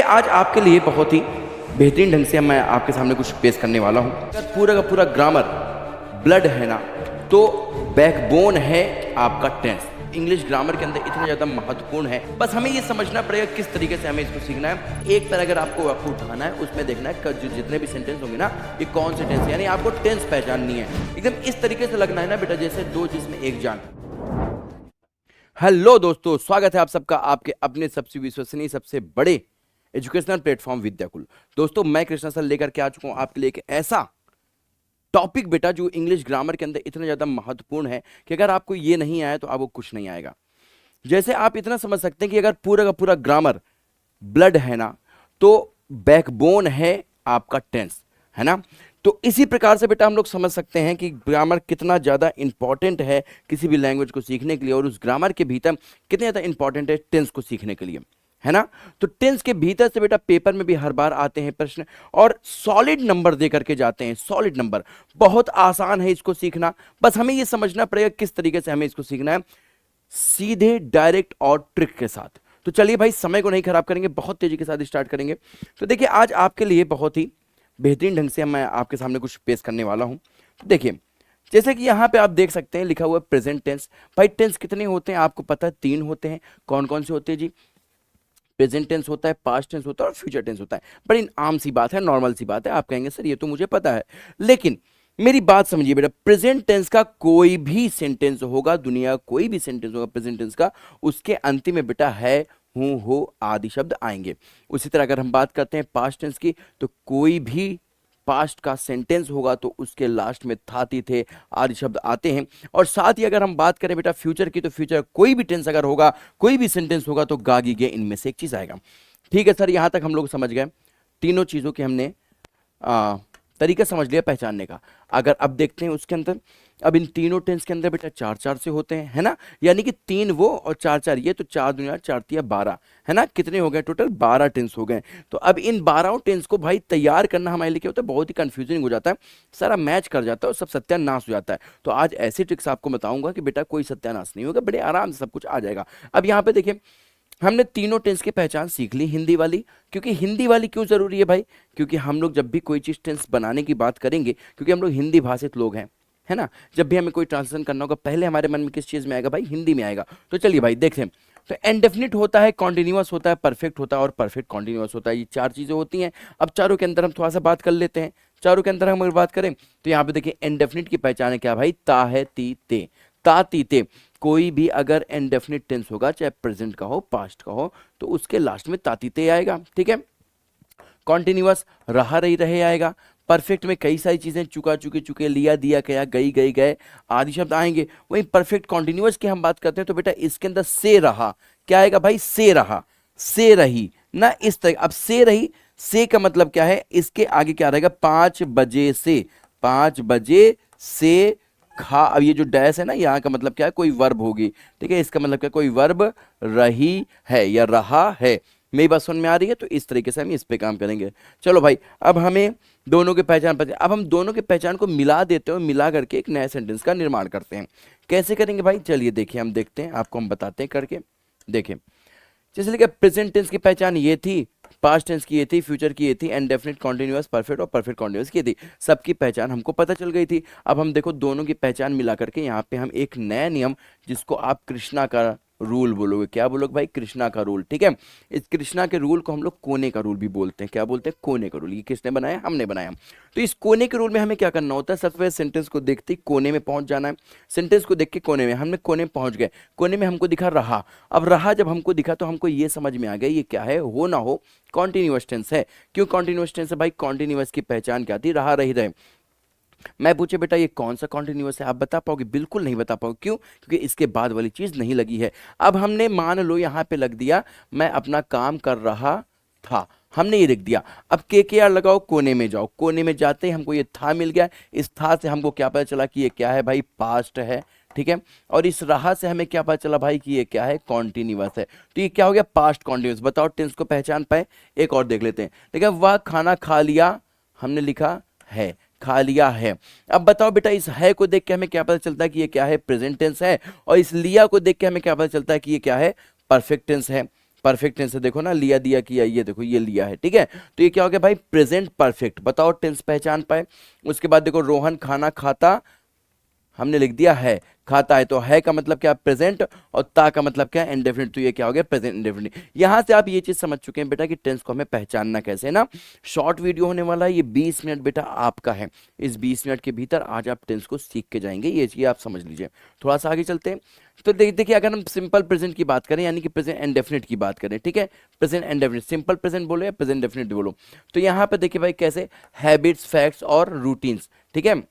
आज आपके लिए बहुत ही बेहतरीन ढंग से मैं आपके सामने कुछ पेश करने वाला हूँ। अगर पूरा का पूरा ग्रामर ब्लड है ना, तो बैकबोन है आपका टेंस। इंग्लिश ग्रामर के अंदर इतना ज़्यादा महत्वपूर्ण है, बस हमें ये समझना पड़ेगा किस तरीके से हमें इसको सीखना है। एक पैराग्राफ आपको उठाना है, उसमें देखना है कि जितने भी सेंटेंस होंगे ना, ये कौन से टेंस है, यानी आपको टेंस पहचाननी है। एकदम इस तरीके से लगना है ना बेटा, जैसे दो जिसमें एक जान। हेलो दोस्तों, स्वागत है आप सबका आपके अपने सबसे विश्वसनीय सबसे बड़े एजुकेशनल प्लेटफॉर्म विद्याकुल। दोस्तों, मैं कृष्णा सर लेकर के आ चुका हूं आपके लिए एक ऐसा टॉपिक बेटा जो इंग्लिश ग्रामर के अंदर इतना ज़्यादा महत्वपूर्ण है कि अगर आपको ये नहीं आया तो आपको कुछ नहीं आएगा। जैसे आप इतना समझ सकते हैं कि अगर पूरा का पूरा ग्रामर ब्लड है ना, तो बैकबोन है आपका टेंस, है ना। तो इसी प्रकार से बेटा हम लोग समझ सकते हैं कि ग्रामर कितना ज़्यादा इंपॉर्टेंट है किसी भी लैंग्वेज को सीखने के लिए, और उस ग्रामर के भीतर कितने ज़्यादा इंपॉर्टेंट है टेंस को सीखने के लिए, है ना। तो टेंस के भीतर से बेटा पेपर में भी हर बार आते हैं प्रश्न, और सॉलिड नंबर दे करके जाते हैं। सॉलिड नंबर बहुत आसान है इसको सीखना, बस हमें ये समझना पड़ेगा किस तरीके से हमें इसको सीखना है, सीधे डायरेक्ट और ट्रिक के साथ। तो चलिए भाई, समय को नहीं खराब करेंगे, बहुत तेजी के साथ स्टार्ट करेंगे। तो देखिए, आज आपके लिए बहुत ही बेहतरीन ढंग से मैं आपके सामने कुछ पेश करने वाला हूं। तो देखिए, जैसे कि यहाँ पे आप देख सकते हैं लिखा हुआ है प्रेजेंट टेंस। भाई टेंस कितने होते हैं आपको पता है? 3 होते हैं। कौन कौन से होते हैं जी? प्रेजेंट टेंस होता है, पास्ट टेंस होता है और फ्यूचर टेंस होता है। बड़ी आम सी बात है, नॉर्मल सी बात है। आप कहेंगे सर ये तो मुझे पता है, लेकिन मेरी बात समझिए बेटा, प्रेजेंट टेंस का कोई भी सेंटेंस होगा, दुनिया का कोई भी सेंटेंस होगा प्रेजेंट टेंस का, उसके अंतिम में बेटा है, हूं, हो आदि शब्द आएंगे। उसी तरह अगर हम बात करते हैं पास्ट टेंस की, तो कोई भी पास्ट का सेंटेंस होगा तो उसके लास्ट में था, ती, थे आदि शब्द आते हैं। और साथ ही अगर हम बात करें बेटा फ्यूचर की, तो फ्यूचर कोई भी टेंस अगर होगा, कोई भी सेंटेंस होगा, तो गा, गी, गे इनमें से एक चीज आएगा। ठीक है सर, यहां तक हम लोग समझ गए। तीनों चीजों के हमने तरीका समझ लिया पहचानने का। अगर अब देखते हैं उसके अंदर, अब इन तीनों टेंस के अंदर बेटा 4-4 से होते हैं, है ना। यानी कि 3 वो और 4-4 ये, तो 4 दुनिया 4 तिया 12, है ना। कितने हो गए टोटल? 12 टेंस हो गए। तो अब इन 12 टेंस को भाई तैयार करना हमारे लिए क्या होता है, बहुत ही कंफ्यूजिंग हो जाता है, सारा मैच कर जाता है और सब सत्यानाश हो जाता है। तो आज ऐसी ट्रिक्स आपको बताऊंगा कि बेटा कोई सत्यानाश नहीं होगा, बड़े आराम से सब कुछ आ जाएगा। अब यहाँ पे देखिए, हमने तीनों टेंस की पहचान सीख ली हिंदी वाली। क्योंकि हिंदी वाली क्यों जरूरी है भाई? क्योंकि हम लोग जब भी कोई चीज टेंस बनाने की बात करेंगे, क्योंकि हम लोग हिंदी भाषित लोग हैं, है ना। जब भी हमें कोई ट्रांसलेशन करना होगा, पहले हमारे मन में किस चीज में आएगा भाई? हिंदी में आएगा। तो चलिए भाई देखते हैं। तो इंडेफिनिट होता है, कॉन्टिन्यूअस होता है, परफेक्ट होता है और परफेक्ट कॉन्टिन्यूअस होता है। ये 4 चीजें होती हैं। अब चारों के अंदर हम थोड़ा सा बात कर लेते हैं। चारों के अंदर हम अगर बात करें तो यहाँ पे देखिए, इंडेफिनिट की पहचान है क्या भाई? ता, है, ती, ते। ता, ती, ते। कोई भी अगर इंडेफिनिट टेंस होगा, चाहे प्रेजेंट का हो, पास्ट का हो, तो उसके लास्ट में तातीते आएगा। ठीक है। कॉन्टिन्यूअस रहा, रही, रहे आएगा। परफेक्ट में कई सारी चीजें, चुका, चुके, चुके, लिया, दिया, गया, गई, गई, गए आदि शब्द आएंगे। वहीं परफेक्ट कॉन्टिन्यूअस की हम बात करते हैं तो बेटा इसके अंदर से रहा क्या आएगा भाई? से रहा, से रही ना, इस तरह। अब से रही, से का मतलब क्या है? इसके आगे क्या रहेगा? 5 बजे से, 5 बजे से खा। अब ये जो डैश है ना, यहाँ का मतलब क्या है? कोई वर्ब होगी। ठीक है, इसका मतलब क्या? कोई वर्ब रही है या रहा है। मेरी बात समझ में आ रही है? तो इस तरीके से हम इस पे काम करेंगे। चलो भाई, अब हमें दोनों के पहचान पर, अब हम दोनों के पहचान को मिला देते हैं, मिला करके एक नए सेंटेंस का निर्माण करते हैं। कैसे करेंगे भाई? चलिए देखिए, हम देखते हैं, आपको हम बताते हैं करके। देखिए, जैसे लिखा प्रेजेंट टेंस की पहचान ये थी, पास्ट टेंस की ये थी, फ्यूचर की ये थी, इंडेफिनिट, कॉन्टिन्यूअस, परफेक्ट और परफेक्ट कॉन्टिन्यूअस की थी। सबकी पहचान हमको पता चल गई थी। अब हम देखो दोनों की पहचान मिला करके यहाँ पे हम एक नया नियम, जिसको आप कृष्णा का रूल बोलोगे। क्या बोलोगे भाई? कृष्णा का रूल। ठीक है, इस कृष्णा के रूल को हम लोग कोने का रूल भी बोलते हैं। क्या बोलते हैं? कोने का रूल। ये किसने बनाया? हमने बनाया। तो इस कोने के रूल में हमें क्या करना होता है? सबसे पहले सेंटेंस को देखते ही कोने में पहुंच जाना है। सेंटेंस को देख के कोने में, हमने कोने में पहुंच गए। कोने में हमको दिखा रहा। अब रहा जब हमको दिखा तो हमको ये समझ में आ गया ये क्या है? हो ना हो कॉन्टिन्यूअस टेंस है। क्यों कॉन्टिन्यूअस टेंस है भाई? कॉन्टिन्यूअस की पहचान क्या थी? रहा, रही, रहे। मैं पूछे बेटा ये कौन सा कॉन्टिन्यूअस है, आप बता पाओगे? बिल्कुल नहीं बता पाओगे। क्यों? क्योंकि इसके बाद वाली चीज नहीं लगी है। अब हमने मान लो यहाँ पे लग दिया, मैं अपना काम कर रहा था, हमने ये लिख दिया। अब के आर लगाओ, कोने में जाओ। कोने में जाते ही हमको ये था मिल गया। इस था से हमको क्या पता चला कि ये क्या है भाई? पास्ट है। ठीक है, और इस रहा से हमें क्या पता चला भाई? कि ये क्या है? कॉन्टिन्यूअस है। तो ये क्या हो गया? Past continuous. बताओ टेंस को पहचान पाए? एक और देख लेते हैं। देखिए, वह खाना खा लिया, हमने लिखा है, खा लिया है। अब बताओ बेटा, इस है को देख के हमें क्या पता चलता है कि ये क्या है? प्रेजेंट टेंस है। और इस लिया को देख के हमें क्या पता चलता है कि ये क्या है? परफेक्ट टेंस है। परफेक्ट टेंस है, देखो ना, लिया दिया किया, ये देखो ये लिया है, ठीक है। तो ये क्या हो गया भाई, प्रेजेंट परफेक्ट। बताओ टेंस पहचान पाए। उसके बाद देखो रोहन खाना खाता, हमने लिख दिया है, खाता है, तो है का मतलब क्या, प्रेजेंट, और ता का मतलब क्या, इंडेफिनिट। तो ये क्या हो गया, प्रेजेंट इंडेफिनिट। यहां से आप ये चीज समझ चुके हैं बेटा कि टेंस को हमें पहचानना कैसे है ना। शॉर्ट वीडियो होने वाला है, ये 20 मिनट बेटा आपका है। इस 20 मिनट के भीतर आज आप टेंस को सीख के जाएंगे, ये चीज आप समझ लीजिए। थोड़ा सा आगे चलते हैं। तो देखिए, अगर हम सिंपल प्रेजेंट की बात करें, यानी कि प्रेजेंट इंडेफिनिट की बात करें, ठीक है, प्रेजेंट इंडेफिनिट, सिंपल प्रेजेंट बोलो या प्रेजेंट डेफिनिट बोलो, तो यहाँ पे देखिए भाई कैसे, हैबिट्स, फैक्ट्स और रूटीन्स, ठीक है,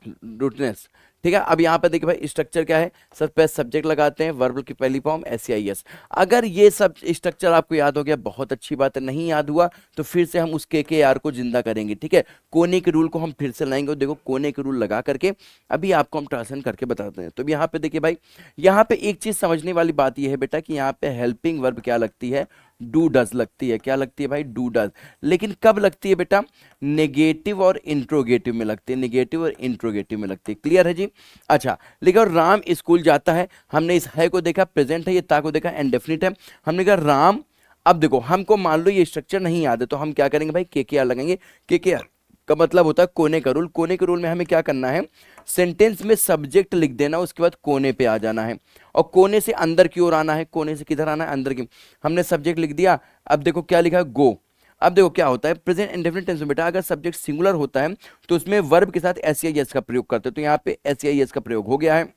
रूटनेस, ठीक है। अब यहाँ पे देखिए भाई स्ट्रक्चर क्या है, सब पे सब्जेक्ट लगाते हैं, वर्ब की पहली फॉर्म SAIS। अगर ये सब स्ट्रक्चर आपको याद हो गया, बहुत अच्छी बात है। नहीं याद हुआ तो फिर से हम उस KKR को जिंदा करेंगे, ठीक है। कोने के रूल को हम फिर से लाएंगे, और देखो कोने के रूल लगा करके अभी आपको हम ट्रांसलेट करके बताते हैं। तो यहाँ पे देखिए भाई, यहाँ पे एक चीज समझने वाली बात यह है बेटा कि यहाँ पे हेल्पिंग वर्ब क्या लगती है, डू डज लगती है। क्या लगती है भाई, डू डज। लेकिन कब लगती है बेटा, नेगेटिव और इंट्रोगेटिव में लगती है, नेगेटिव और इंट्रोगेटिव में लगती है। क्लियर है जी। अच्छा, लिखा राम स्कूल जाता है, हमने इस है को देखा, प्रेजेंट है, ये ता को देखा, इंडेफिनिट है, हमने कहा राम। अब देखो हमको मान लो ये स्ट्रक्चर नहीं याद है, तो हम क्या करेंगे भाई, KKR लगाएंगे। KKR का मतलब होता है कोने का रूल। कोने के रूल में हमें क्या करना है, सेंटेंस में सब्जेक्ट लिख देना, उसके बाद कोने पे आ जाना है, और कोने से अंदर की ओर आना है। कोने से किधर आना है, अंदर की। हमने सब्जेक्ट लिख दिया, अब देखो क्या लिखा है, गो। अब देखो क्या होता है, प्रेजेंट इंडेफिनिट टेंस में बेटा अगर सब्जेक्ट सिंगुलर होता है तो उसमें वर्ब के साथ SAIS का प्रयोग करते हैं। तो यहाँ पे SAIS का प्रयोग हो गया है।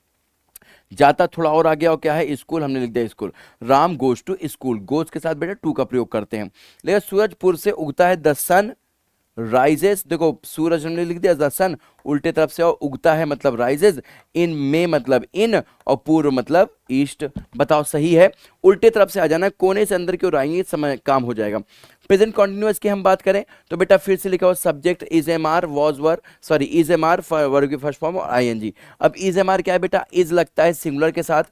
जाता थोड़ा और आ गया, और क्या है, स्कूल, हमने लिख दिया school. Ram goes to school, goes के साथ बेटा टू का प्रयोग करते हैं। लेकिन सूरजपुर से उगता है, द सन राइजेस। देखो सूरज हमने लिख दिया, द सन उल्टे तरफ से, और उगता है मतलब राइजेस, इन में मतलब इन, और पूर्व मतलब ईस्ट। बताओ सही है, उल्टे तरफ से आ जाना है, कोने से अंदर की ओर आएंगे, समय काम हो जाएगा। प्रेजेंट कॉन्टिन्यूअस की हम बात करें तो बेटा फिर से लिखा हुआ subject is am are, was were, sorry is am are verb की फर्स्ट फॉर्म, और ING। अब इज एम आर क्या है बेटा, इज लगता है सिंगुलर के साथ,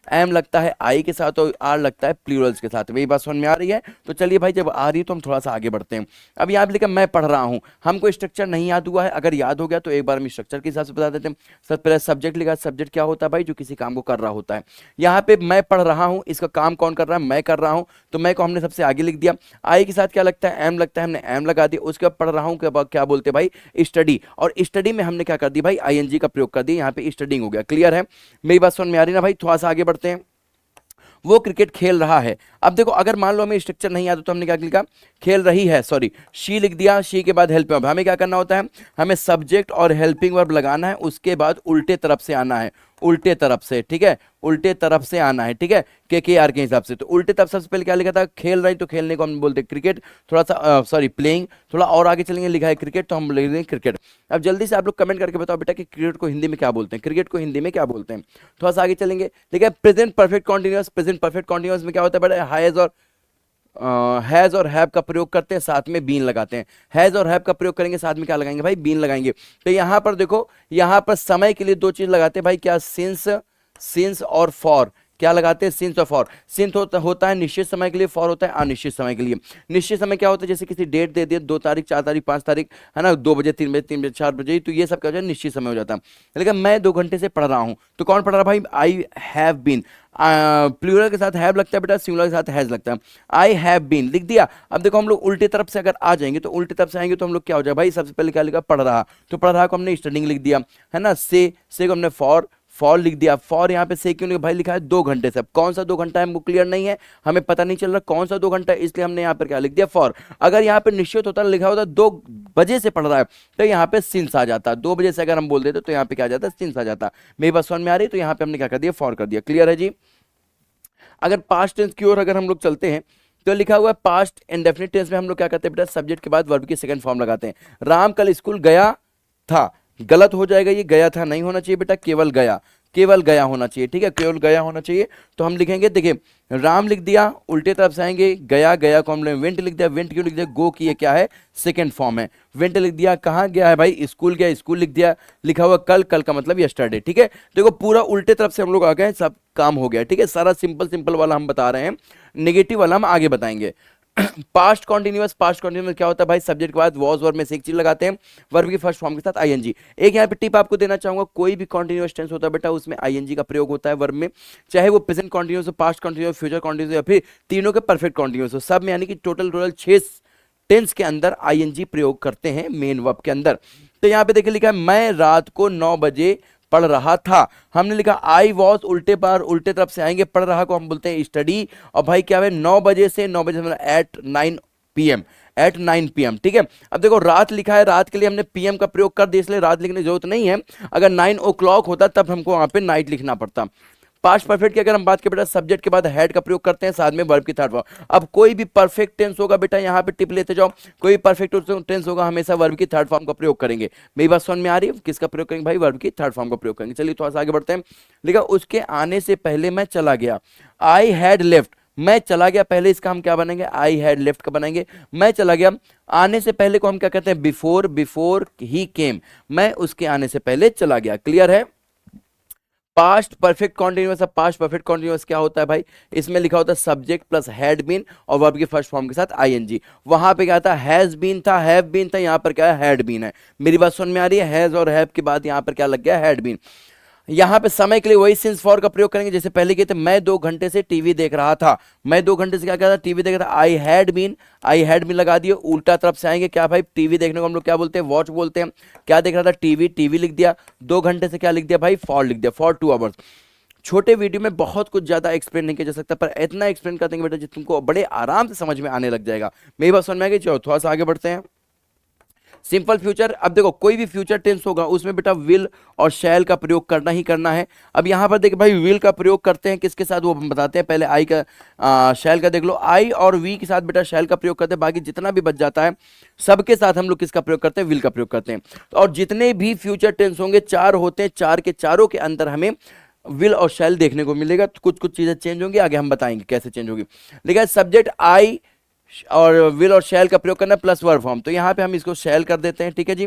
एम लगता है आई के साथ, और आर लगता है प्लूरल्स के साथ। वही बात समझ में आ रही है। तो चलिए भाई, जब आ रही है तो हम थोड़ा सा आगे बढ़ते हैं। अब यहाँ पे लिखा मैं पढ़ रहा हूँ, हमको स्ट्रक्चर नहीं याद हुआ है। अगर याद हो गया तो एक बार हम स्ट्रक्चर के हिसाब से बता देते हैं। सबसे पहले सब्जेक्ट लिखा, सब्जेक्ट क्या होता है भाई, जो किसी काम को कर रहा होता है। यहाँ पे मैं पढ़ रहा हूँ, इसका काम कौन कर रहा है, मैं कर रहा हूँ, तो मैं को हमने सबसे आगे लिख दिया। आई के साथ क्या लगता है, एम लगता है, हमने एम लगा दिया। उसके बाद पढ़ रहा हूँ के बाद क्या बोलते हैं भाई, स्टडी, और स्टडी में हमने क्या कर दिया भाई, ING का प्रयोग कर दिया, यहाँ पे स्टडिंग हो गया। क्लियर है, मेरी बात समझ में आ रही ना भाई। थोड़ा सा आगे बढ़ते हैं। वो क्रिकेट खेल रहा है। अब देखो अगर मान लो हमें स्ट्रक्चर नहीं आता तो हमने क्या लिखा, खेल रही है, सॉरी शी लिख दिया, शी के बाद हेल्पिंग वर्ब। हमें क्या करना होता है, हमें सब्जेक्ट और हेल्पिंग वर्ब लगाना है, उसके बाद उल्टे तरफ से आना है, उल्टे तरफ से, ठीक है, उल्टे तरफ से आना है, ठीक है, KKR के हिसाब से। तो उल्टे तरफ सबसे पहले क्या लिखा था, खेल रही, तो खेलने को हम बोलते हैं क्रिकेट। थोड़ा सा सॉरी प्लेइंग, थोड़ा और आगे चलेंगे, लिखा है क्रिकेट, तो हम लिख देंगे क्रिकेट। अब जल्दी से आप लोग कमेंट करके बताओ बेटा कि क्रिकेट को हिंदी में क्या बोलते हैं, क्रिकेट को हिंदी में क्या बोलते हैं। थोड़ा सा आगे चलेंगे, ठीक है। Present perfect continuous, present perfect continuous में क्या होता है बेटा, हैज और हैव का प्रयोग करते हैं, साथ में बीन लगाते हैं। हैज और हैव का प्रयोग करेंगे, साथ में क्या लगाएंगे भाई, बीन लगाएंगे। तो यहां पर देखो, यहां पर समय के लिए दो चीज लगाते हैं भाई, क्या, सिंस और फॉर। क्या लगाते हैं, सिंस और फॉर। सिंस होता है निश्चित समय के लिए, फॉर होता है अनिश्चित समय के लिए। निश्चित समय क्या होता है, जैसे किसी डेट दे दिए, 2 तारीख, 4 तारीख, 5 तारीख, है ना, 2 बजे, 3 बजे, 3 बजे, 4 बजे, तो ये सब क्या हो जाता है, निश्चित समय हो जाता है। लेकिन मैं 2 घंटे से पढ़ रहा हूं, तो कौन पढ़ रहा भाई, आई हैव बीन। प्लूरल के साथ हैव लगता है बेटा, सिंगुलर के साथ हैज लगता है। आई हैव बीन लिख दिया। अब देखो हम लोग उल्टी तरफ से अगर आ जाएंगे, तो उल्टी तरफ से आएंगे तो हम लोग क्या हो जाए भाई, सबसे पहले क्या लिखा, पढ़ रहा, तो पढ़ रहा को हमने स्टडिंग लिख दिया, है ना। से को हमने फॉर लिख दिया। फॉर यहाँ पे से क्यों भाई लिखा है, 2 घंटे से। अब कौन सा 2 घंटा है हमको क्लियर नहीं है, हमें पता नहीं चल रहा कौन सा 2 घंटा है, इसलिए हमने यहाँ पर क्या लिख दिया, फॉर। अगर यहाँ पे निश्चित होता, लिखा होता 2 बजे से पढ़ रहा है, तो यहाँ पे सिंस आ जाता। 2 बजे से अगर हम बोल देते तो यहाँ पे क्या आ जाता, सिंस आ जाता। मेरी बात समझ में आ रही है, तो यहाँ पे हमने क्या कर दिया, फॉर कर दिया। क्लियर है जी। अगर पास्ट टेंस की ओर अगर हम लोग चलते हैं, तो लिखा हुआ है पास्ट इंडेफिनिट टेंस में हम लोग क्या करते हैं बेटा, सब्जेक्ट के बाद वर्ब की सेकंड फॉर्म लगाते हैं। राम कल स्कूल गया था, गलत हो जाएगा, ये गया था नहीं होना चाहिए बेटा, केवल गया, केवल गया होना चाहिए, ठीक है, केवल गया होना चाहिए। तो हम लिखेंगे, देखिए राम लिख दिया, उल्टे तरफ से आएंगे, गया, गया को हमने वेंट लिख दिया, वेंट क्यों लिख दिया, गो की ये क्या है, सेकंड फॉर्म है। वेंट लिख दिया, कहाँ गया है भाई, स्कूल गया, स्कूल लिख दिया। लिखा हुआ कल, कल का मतलब यस्टरडे, ठीक है। देखो पूरा उल्टे तरफ से हम लोग आ गए, सब काम हो गया, ठीक है। सारा सिंपल सिंपल वाला हम बता रहे हैं, नेगेटिव वाला हम आगे बताएंगे। पास्ट कॉन्टिन्यूअस क्या होता है भाई, सब्जेक्ट के बाद वॉज वर्ब में से एक चीज लगाते हैं, वर्ब की फर्स्ट फॉर्म के साथ आईएनजी। एक यहाँ पे टिप आपको देना चाहूंगा, कोई भी कॉन्टिन्यूअस टेंस होता है बेटा उसमें आईएनजी का प्रयोग होता है वर्ब में, चाहे वो प्रेजेंट कॉन्टिन्यूअस हो, पास्ट कॉन्टिन्यूअस, फ्यूचर कॉन्टिन्यूअस या फिर तीनों के परफेक्ट कॉन्टिन्यूअस हो, सब में यानी कि टोटल 6 टेंस के अंदर आईएनजी प्रयोग करते हैं मेन वर्ब के अंदर। तो यहाँ पे देखिए लिखा है मैं रात को 9 बजे पढ़ रहा था, हमने लिखा आई वॉज, उल्टे पर उल्टे तरफ से आएंगे, पढ़ रहा को हम बोलते हैं स्टडी, और भाई क्या है 9 बजे से 9 बजे मतलब एट 9 PM, ठीक है। अब देखो रात लिखा है, रात के लिए हमने पीएम का प्रयोग कर दिया, इसलिए रात लिखने की जरूरत नहीं है, अगर 9 o'clock होता तब हमको वहां पे नाइट लिखना पड़ता। पास्ट परफेक्ट की अगर हम बात करें बेटा, सब्जेक्ट के बाद हैड का प्रयोग करते हैं, साथ में वर्ब की थर्ड फॉर्म। अब कोई भी परफेक्ट टेंस होगा बेटा, यहाँ पे टिप लेते जाओ, कोई भी परफेक्ट टेंस होगा हमेशा वर्ब की थर्ड फॉर्म का प्रयोग करेंगे। मेरी बात समझ में आ रही है, किसका प्रयोग करेंगे भाई, वर्ब की थर्ड फॉर्म का प्रयोग करेंगे। चलिए थोड़ा सा आगे बढ़ते हैं, लिखा उसके आने से पहले मैं चला गया, आई हैड लेफ्ट, मैं चला गया पहले, इसका हम क्या बनेंगे, आई हैड लेफ्ट का बनाएंगे, मैं चला गया। आने से पहले को हम क्या कहते हैं, बिफोर ही केम, मैं उसके आने से पहले चला गया। क्लियर है। पास्ट परफेक्ट कॉन्टिन्यूअस, अब पास्ट परफेक्ट कॉन्टिन्यूअस क्या होता है भाई, इसमें लिखा होता है सब्जेक्ट प्लस हैड बीन और वर्ब की फर्स्ट फॉर्म के साथ आईएनजी। वहां पे क्या था, हैज बीन था, हैव बीन था, यहां पर क्या है, हैड बीन है। मेरी बात सुन में आ रही है, हैज और हैव के बाद यहां पर क्या लग गया, हैड बीन। यहां पे समय के लिए वही सिंस फॉर का प्रयोग करेंगे जैसे पहले किए थे, मैं 2 घंटे से टीवी देख रहा था, मैं 2 घंटे से क्या था, टीवी देख रहा था, आई हैड बीन लगा दिए, उल्टा तरफ से आएंगे क्या भाई, टीवी देखने को हम लोग क्या बोलते हैं, वॉच बोलते हैं। क्या देख रहा था, टीवी लिख दिया, 2 घंटे से क्या लिख दिया भाई, फॉर लिख दिया, फॉर 2 आवर्स। छोटे वीडियो में बहुत कुछ ज्यादा एक्सप्लेन नहीं किया जा सकता, पर इतना एक्सप्लेन कर देंगे बेटा जो तुमको बड़े आराम से समझ में आने लग जाएगा। मेरी बात समझ में आ गई, चलो थोड़ा सा आगे बढ़ते हैं। सिंपल फ्यूचर, अब देखो कोई भी फ्यूचर टेंस होगा उसमें बेटा विल और शैल का प्रयोग करना ही करना है। अब यहां पर देखिए भाई विल का प्रयोग करते हैं किसके साथ वो हम बताते हैं, पहले आई का शैल का देख लो, आई और वी के साथ बेटा शैल का प्रयोग करते हैं, बाकी जितना भी बच जाता है सबके साथ हम लोग किसका प्रयोग करते हैं, विल का प्रयोग करते हैं। और जितने भी फ्यूचर टेंस होंगे 4 होते हैं, 4 के चारों के अंदर हमें विल और शैल देखने को मिलेगा। तो कुछ कुछ चीजें चेंज होंगी, आगे हम बताएंगे कैसे चेंज होगी। लेकिन सब्जेक्ट आई और विल और शैल का प्रयोग करना प्लस वर्ब फॉर्म, तो यहां पे हम इसको शैल कर देते हैं, ठीक है जी।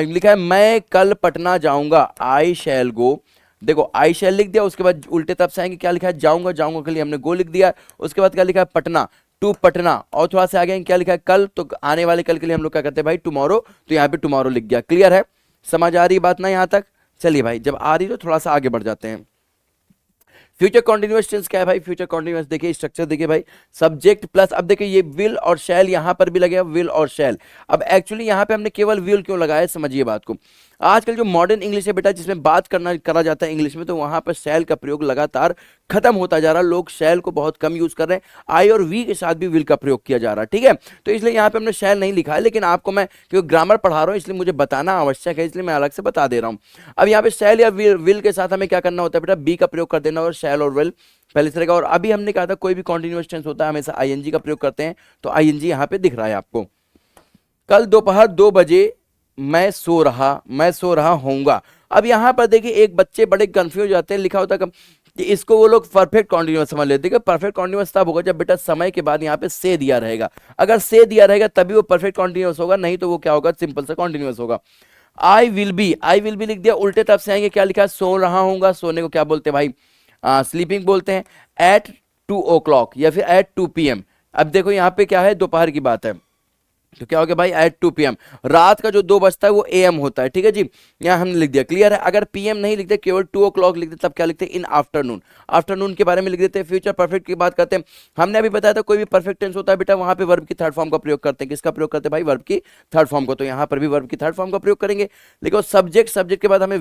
लिखा है मैं कल पटना जाऊंगा, आई शैल गो, देखो आई शैल लिख दिया, उसके बाद उल्टे तरफ से आएंगे क्या लिखा है, जाऊंगा के लिए हमने गो लिख दिया, उसके बाद क्या लिखा है, पटना, टू पटना, और थोड़ा सा आगे क्या लिखा है, कल, तो आने वाले कल के लिए हम लोग क्या करते हैं भाई, टुमारो, तो यहाँ पे टुमारो लिख गया। क्लियर है, समझ आ रही बात ना यहां तक। चलिए भाई जब आ रही तो थोड़ा सा आगे बढ़ जाते हैं। फ्यूचर कॉन्टिन्यूअस टेंस क्या है भाई, फ्यूचर कॉन्टिन्यूअस देखिए स्ट्रक्चर देखिए भाई, सब्जेक्ट प्लस, अब देखिए ये विल और शैल यहां पर भी लगे, विल और शैल। अब एक्चुअली यहां पे हमने केवल विल क्यों लगाया, समझिए बात को। आजकल जो मॉडर्न इंग्लिश है बेटा जिसमें बात करा जाता है इंग्लिश में, तो वहां पर शैल का प्रयोग लगातार खत्म होता जा रहा है, लोग शैल को बहुत कम यूज कर रहे हैं, आई और वी के साथ भी विल का प्रयोग किया जा रहा है, ठीक है। तो इसलिए यहाँ पे हमने शैल नहीं लिखा है, लेकिन आपको मैं क्योंकि ग्रामर पढ़ा रहा हूँ इसलिए मुझे बताना आवश्यक है, इसलिए मैं अलग से बता दे रहा हूँ। अब यहाँ पे शैल या विल के साथ हमें क्या करना होता है बेटा, बी का प्रयोग कर देना, और शैल और विल पहले से रहेगा। और अभी हमने कहा था कोई भी कॉन्टिन्यूअस टेंस होता है हमेशा आईएनजी का प्रयोग करते हैं, तो आईएनजी यहाँ पे दिख रहा है आपको। कल दोपहर 2 बजे मैं सो रहा होऊंगा। अब यहां पर देखिए एक बच्चे बड़े कंफ्यूज हो जाते हैं, लिखा होता है कि इसको वो लोग परफेक्ट कॉन्टिन्यूअस समझ लेते हैं। परफेक्ट कॉन्टिन्यूअस तब होगा जब बेटा समय के बाद यहाँ पे से दिया रहेगा, अगर से दिया रहेगा तभी वो परफेक्ट कॉन्टिन्यूअस होगा, नहीं तो वो क्या होगा, सिंपल से कॉन्टिन्यूअस होगा। आई विल बी लिख दिया, उल्टे तरफ से आएंगे क्या लिखा है, सो रहा हूंगा, सोने को क्या बोलते हैं भाई, स्लीपिंग बोलते हैं। एट 2 o'clock या फिर एट 2 PM। अब देखो यहाँ पे क्या है, दोपहर की बात है, तो क्या हो गया भाई, एट 2 PM। रात का जो 2 बजता है वो AM होता है, ठीक है जी, यहाँ हमने लिख दिया। क्लियर है, अगर PM नहीं लिखते, केवल 2 o'clock लिखते, तब क्या लिखते, इन आफ्टरनून, आफ्टरनून के बारे में लिख देते हैं। फ्यूचर परफेक्ट की बात करते हैं, हमने अभी बताया था कोई भी परफेक्ट टेंस होता है बेटा वहां पे वर्ब की थर्ड फॉर्म का प्रयोग करते हैं, किसका प्रयोग करते हैं भाई, वर्ब की थर्ड फॉर्म को, तो यहाँ पर भी वर्ब की थर्ड फॉर्म का प्रयोग करेंगे। लेकिन सब्जेक्ट के बाद हमें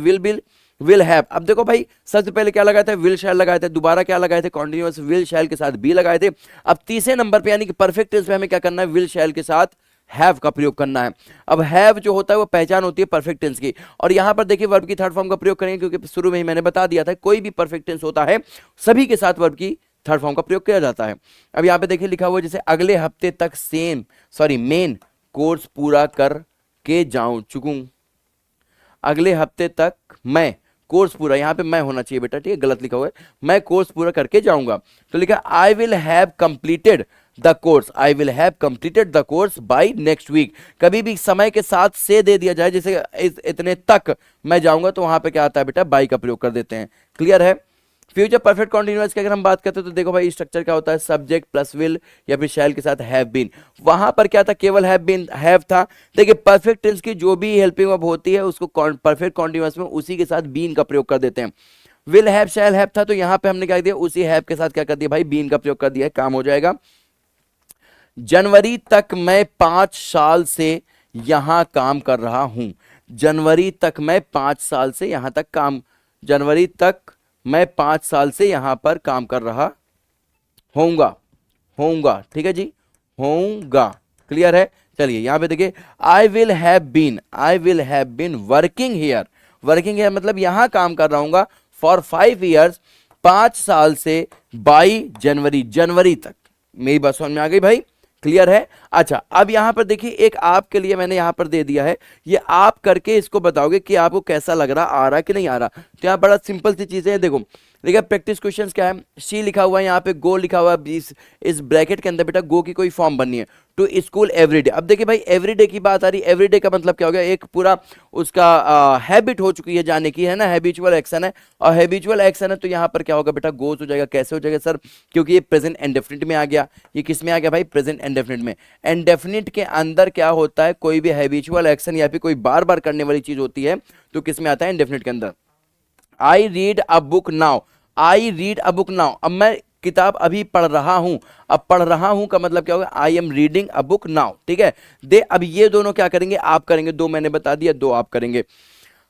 विल हैव। अब देखो भाई सबसे पहले क्या लगाए थे, विल शैल लगाए थे, दोबारा क्या लगाए थे, कॉन्टिन्यूअस विल शैल के साथ बी लगाए थे। अब तीसरे नंबर पे यानी कि परफेक्ट टेंस में हमें क्या करना है, विल शैल के साथ हैव का प्रयोग करना है। अब हैव जो होता है वो पहचान होती है परफेक्ट टेंस की, और यहां पर देखिए वर्ब की थर्ड फॉर्म का प्रयोग करेंगे, क्योंकि शुरू में ही मैंने बता दिया था कोई भी परफेक्ट टेंस होता है सभी के साथ वर्ब की थर्ड फॉर्म का प्रयोग किया जाता है। अब यहां पे देखिए लिखा हुआ जैसे अगले हफ्ते तक मेन कोर्स पूरा कर के चुकूं, अगले हफ्ते तक मैं कोर्स पूरा, यहां पे मैं होना चाहिए बेटा, ठीक है, गलत लिखा हुआ है, मैं कोर्स पूरा करके जाऊंगा। तो लिखा I will have completed the course, I will have completed the course by next week. कभी भी समय के साथ से दे दिया जाए, जैसे इतने तक मैं जाऊंगा, तो वहां पे क्या आता है बेटा, बाय का प्रयोग कर देते हैं। क्लियर है, फ्यूचर परफेक्ट कॉन्टिन्यूअस की अगर हम बात करते हैं तो देखो भाई स्ट्रक्चर क्या होता है, सब्जेक्ट प्लस विल या फिर शैल के साथ हैव बीन। वहां पर क्या था, केवल हैव बीन हैव था। देखिए परफेक्ट टेंस की जो भी हेल्पिंग वर्ब होती है उसको परफेक्ट कॉन्टिन्यूअस में उसी के साथ बीन का प्रयोग कर देते हैं। विल हैव शैल हैव था, तो यहां पे हमने क्या दिया, उसी हैव के साथ क्या कर दिया भाई, बीन का प्रयोग कर दिया है, काम हो जाएगा। जनवरी तक मैं 5 साल से यहां काम कर रहा हूं। जनवरी तक मैं 5 साल से यहां तक काम, जनवरी तक मैं 5 साल से यहां पर काम कर रहा होऊंगा, होऊंगा, ठीक है जी, होऊंगा। क्लियर है। चलिए यहां पे देखिए, I will have been working here. Working here मतलब यहां काम कर रहा हूंगा फॉर 5 ईयर्स, 5 साल से, बाई जनवरी, जनवरी तक। मेरी बात समझ में आ गई भाई, क्लियर है। अच्छा अब यहां पर देखिए एक आपके लिए मैंने यहां पर दे दिया है, ये आप करके इसको बताओगे कि आपको कैसा लग रहा, आ रहा कि नहीं आ रहा। तो यहां बड़ा सिंपल सी चीजें हैं, देखो देखिए प्रैक्टिस क्वेश्चंस क्या है, सी लिखा हुआ है यहाँ पे, गो लिखा हुआ है, इस ब्रैकेट के अंदर बेटा गो की कोई फॉर्म बननी है, टू स्कूल एवरीडे। अब देखिए भाई एवरीडे की बात आ रही, एवरीडे का मतलब क्या हो गया, एक पूरा उसका हैबिट हो चुकी है जाने की, है ना, हैबिचुअल एक्शन है, और हैबिचुअल एक्शन है तो यहाँ पर क्या होगा बेटा, गोज हो जाएगा। कैसे हो जाएगा सर, क्योंकि ये प्रेजेंट इंडेफिनिट में आ गया। ये किस में आ गया भाई, प्रेजेंट इंडेफिनिट में। इंडेफिनिट के अंदर क्या होता है, कोई भी हैबिचुअल एक्शन या फिर कोई बार बार करने वाली चीज होती है तो किस में आता है, इंडेफिनिट के अंदर। I read a book now, I read a book now, अब मैं किताब अभी पढ़ रहा हूं। अब पढ़ रहा हूं का मतलब क्या होगा, I am reading a book now, ठीक है। दे अब ये दोनों क्या करेंगे, आप करेंगे, दो मैंने बता दिया, दो आप करेंगे।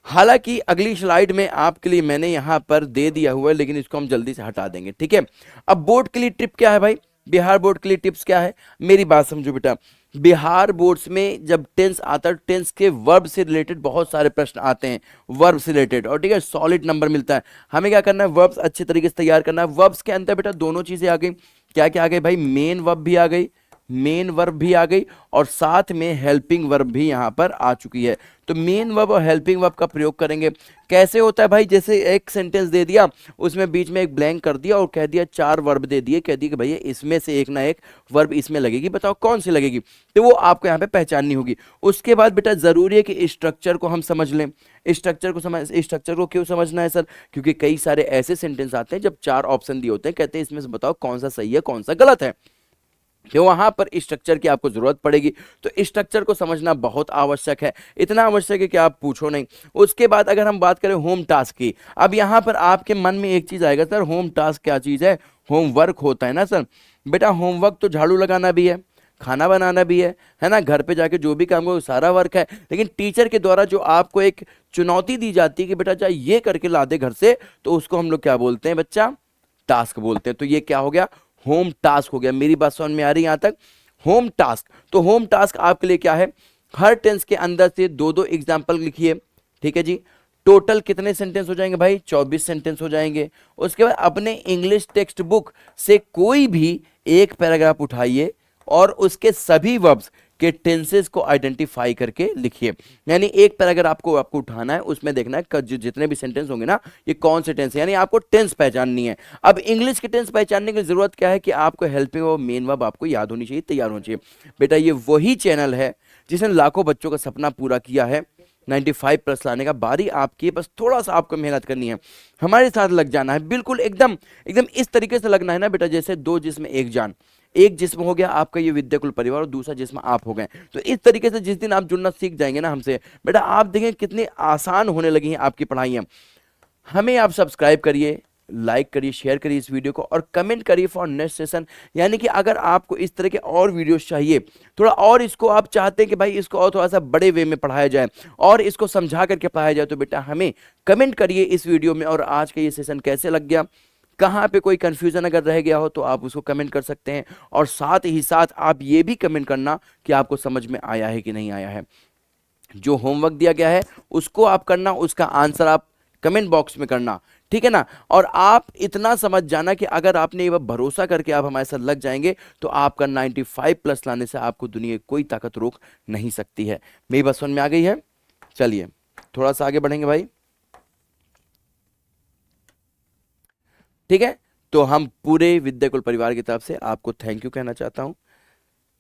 हालांकि अगली स्लाइड में आपके लिए मैंने यहां पर दे दिया हुआ है, लेकिन इसको हम जल्दी से हटा देंगे, ठीक है। अब बोर्ड के लिए टिप क्या है भाई, बिहार बोर्ड के लिए टिप्स क्या है, मेरी बात समझो बेटा। बिहार बोर्ड्स में जब टेंस आता है, टेंस के वर्ब से रिलेटेड बहुत सारे प्रश्न आते हैं, वर्ब से रिलेटेड, और ठीक है सॉलिड नंबर मिलता है। हमें क्या करना है, वर्ब्स अच्छे तरीके से तैयार करना है। वर्ब्स के अंदर बेटा दोनों चीजें आ गई, क्या क्या आ गई भाई, मेन वर्ब भी आ गई, मेन वर्ब भी आ गई, और साथ में हेल्पिंग वर्ब भी यहां पर आ चुकी है। तो मेन वर्ब और हेल्पिंग वर्ब का प्रयोग करेंगे। कैसे होता है भाई, जैसे एक सेंटेंस दे दिया, उसमें बीच में एक ब्लैंक कर दिया और कह दिया 4 वर्ब दे दिए, कह दिया कि भैया इसमें से एक ना एक वर्ब इसमें लगेगी, बताओ कौन सी लगेगी, तो वो आपको यहाँ पे पहचाननी होगी। उसके बाद बेटा जरूरी है कि स्ट्रक्चर को हम समझ लें। स्ट्रक्चर को क्यों समझना है सर, क्योंकि कई सारे ऐसे सेंटेंस आते हैं जब 4 ऑप्शन दिए होते हैं, कहते हैं इसमें से बताओ कौन सा सही है कौन सा गलत है, तो वहां पर स्ट्रक्चर की आपको जरूरत पड़ेगी। तो स्ट्रक्चर को समझना बहुत आवश्यक है, इतना आवश्यक है कि आप पूछो नहीं। उसके बाद अगर हम बात करें होम टास्क की, अब यहां पर आपके मन में एक चीज आएगा, सर होम टास्क क्या चीज है, होमवर्क होता है ना सर। बेटा होमवर्क तो झाड़ू लगाना भी है, खाना बनाना भी है ना, घर पे जाके जो भी काम करो सारा वर्क है। लेकिन टीचर के द्वारा जो आपको एक चुनौती दी जाती है कि बेटा चाहे ये करके ला दे घर से, तो उसको हम लोग क्या बोलते हैं बच्चा, टास्क बोलते हैं। तो ये क्या हो गया, होम टास्क हो गया। मेरी बात समझ में आ रही है यहां तक, होम टास्क। तो होम टास्क आपके लिए क्या है, हर टेंस के अंदर से दो दो एग्जाम्पल लिखिए, ठीक है जी। टोटल कितने सेंटेंस हो जाएंगे भाई, 24 सेंटेंस हो जाएंगे। उसके बाद अपने इंग्लिश टेक्स्ट बुक से कोई भी एक पैराग्राफ उठाइए और उसके सभी वर्ब्स के टेंसेस को आइडेंटिफाई करके लिखिए। यानी एक पैराग्राफ आपको उठाना है, उसमें देखना है कि जितने भी सेंटेंस होंगे ना ये कौन से टेंस है, यानी आपको टेंस पहचाननी है। अब इंग्लिश के टेंस पहचानने की जरूरत क्या है कि आपको हेल्पिंग वर्ब मेन वर्ब आपको याद होनी चाहिए, तैयार होनी चाहिए। बेटा ये वही चैनल है जिसने लाखों बच्चों का सपना पूरा किया है 95+ लाने का। बारी आपकी है, बस थोड़ा सा आपको मेहनत करनी है, हमारे साथ लग जाना है, बिल्कुल एकदम एकदम इस तरीके से लगना है ना बेटा, जैसे दो जिस्म एक जान। एक जिस्म हो गया आपका ये विद्याकुल परिवार और दूसरा जिस्म आप हो गए। तो इस तरीके से जिस दिन आप जुड़ना सीख जाएंगे ना हमसे, बेटा आप देखें कितनी आसान होने लगी हैं आपकी पढ़ाइयाँ। हमें आप सब्सक्राइब करिए, लाइक करिए, शेयर करिए इस वीडियो को, और कमेंट करिए फॉर नेक्स्ट सेशन। यानी कि अगर आपको इस तरह के और वीडियोस चाहिए, थोड़ा और इसको आप चाहते हैं कि भाई इसको और थोड़ा सा बड़े वे में पढ़ाया जाए और इसको समझा करके पढ़ाया जाए, तो बेटा हमें कमेंट करिए इस वीडियो में। और आज का ये सेशन कैसे लग गया, कहाँ पे कोई कंफ्यूजन अगर रह गया हो तो आप उसको कमेंट कर सकते हैं। और साथ ही साथ आप ये भी कमेंट करना कि आपको समझ में आया है कि नहीं आया है। जो होमवर्क दिया गया है उसको आप करना, उसका आंसर आप कमेंट बॉक्स में करना, ठीक है ना। और आप इतना समझ जाना कि अगर आपने ये भरोसा करके आप हमारे साथ लग जाएंगे तो आपका 95+ लाने से आपको दुनिया की कोई ताकत रोक नहीं सकती है। मेरी बात समझ में आ गई है। चलिए थोड़ा सा आगे बढ़ेंगे भाई, ठीक है। तो हम पूरे विद्याकुल परिवार की तरफ से आपको थैंक यू कहना चाहता हूं।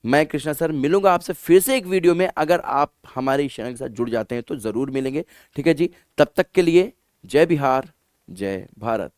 मैं कृष्णा सर मिलूंगा आपसे फिर से एक वीडियो में, अगर आप हमारे इस चैनल के साथ जुड़ जाते हैं तो जरूर मिलेंगे, ठीक है जी। तब तक के लिए जय बिहार, जय भारत।